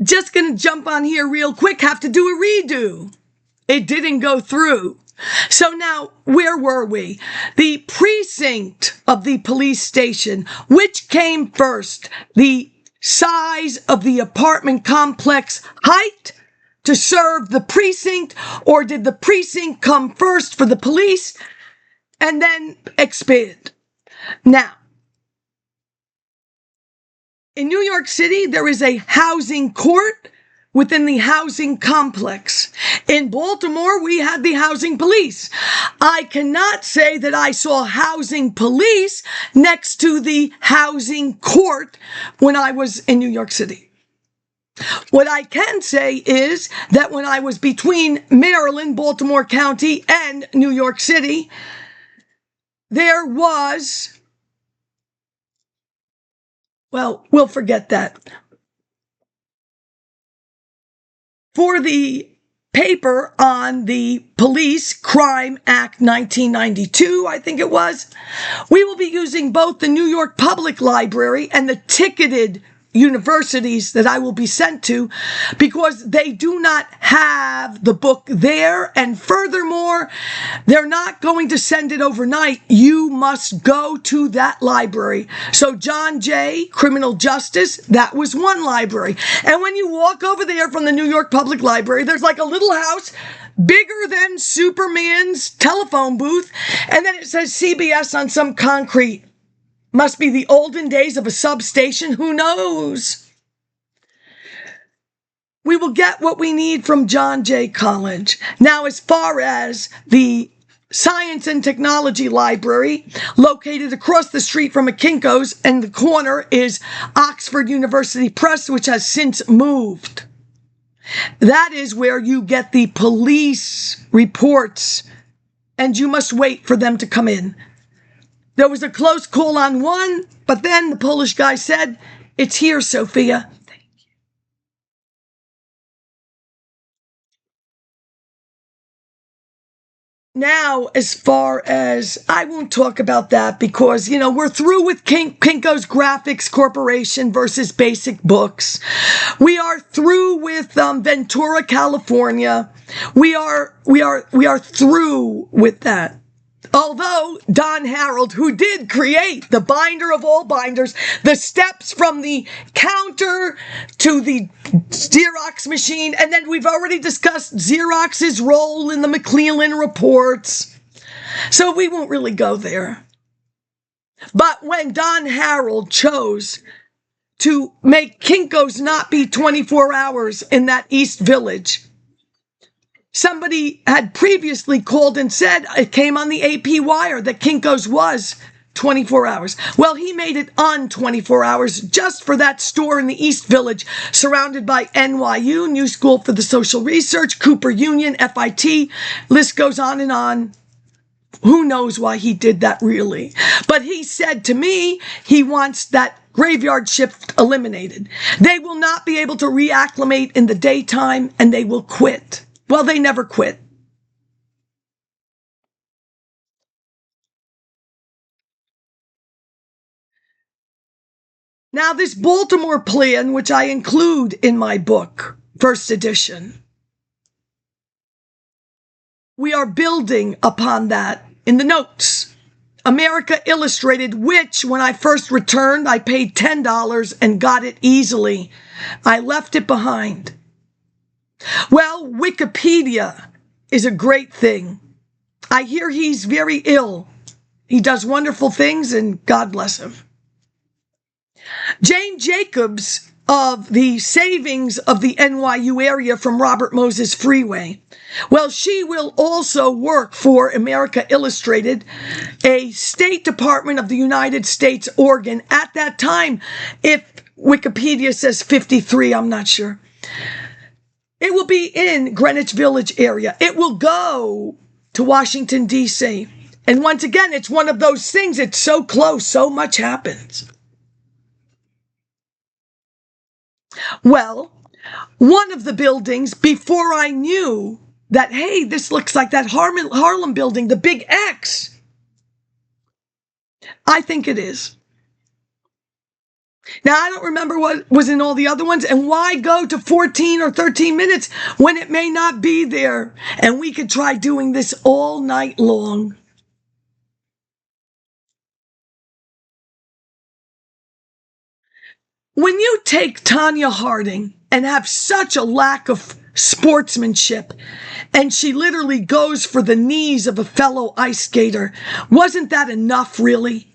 Just going to jump on here real quick, have to do a redo. It didn't go through. So now, where were we? The precinct of the police station. Which came first? The size of the apartment complex height to serve the precinct, or did the precinct come first for the police and then expand? Now, in New York City, there is a housing court within the housing complex. In Baltimore, we had the housing police. I cannot say that I saw housing police next to the housing court when I was in New York City. What I can say is that when I was between Maryland, Baltimore County, and New York City, there was, well, we'll forget that. For the paper on the Police Crime Act 1992, I think it was, we will be using both the New York Public Library and the ticketed universities that I will be sent to, because they do not have the book there, and furthermore, they're not going to send it overnight. You must go to that library. So John Jay, Criminal Justice, that was one library. And when you walk over there from the New York Public Library, there's like a little house bigger than Superman's telephone booth, and then it says CBS on some concrete. Must be the olden days of a substation. Who knows? We will get what we need from John Jay College. Now, as far as the Science and Technology Library, located across the street from a Kinko's, and the corner is Oxford University Press, which has since moved. That is where you get the police reports, and you must wait for them to come in. There was a close call on one, but then the Polish guy said, "It's here, Sophia." Thank you. Now, as far as, I won't talk about that because, we're through with Kinko's Graphics Corporation versus Basic Books. We are through with Ventura, California. We are through with that. Although Don Harold, who did create the binder of all binders, the steps from the counter to the Xerox machine, and then we've already discussed Xerox's role in the McClellan reports, so we won't really go there. But when Don Harold chose to make Kinko's not be 24 hours in that East Village, somebody had previously called and said, it came on the AP wire, that Kinko's was 24 hours. Well, he made it on 24 hours just for that store in the East Village, surrounded by NYU, New School for the Social Research, Cooper Union, FIT, list goes on and on. Who knows why he did that really? But he said to me, he wants that graveyard shift eliminated. They will not be able to reacclimate in the daytime, and they will quit. Well, they never quit. Now, this Baltimore plan, which I include in my book, first edition, we are building upon that in the notes. America Illustrated, which when I first returned, I paid $10 and got it easily. I left it behind. Well, Wikipedia is a great thing. I hear he's very ill. He does wonderful things, and God bless him. Jane Jacobs of the savings of the NYU area from Robert Moses Freeway. Well, she will also work for America Illustrated, a State Department of the United States organ. At that time, if Wikipedia says 53, I'm not sure. It will be in Greenwich Village area. It will go to Washington, D.C. And once again, it's one of those things. It's so close. So much happens. Well, one of the buildings, before I knew that, hey, this looks like that Harlem building, the Big X. I think it is. Now, I don't remember what was in all the other ones, and why go to 14 or 13 minutes when it may not be there? And we could try doing this all night long. When you take Tanya Harding and have such a lack of sportsmanship, and she literally goes for the knees of a fellow ice skater, wasn't that enough, really?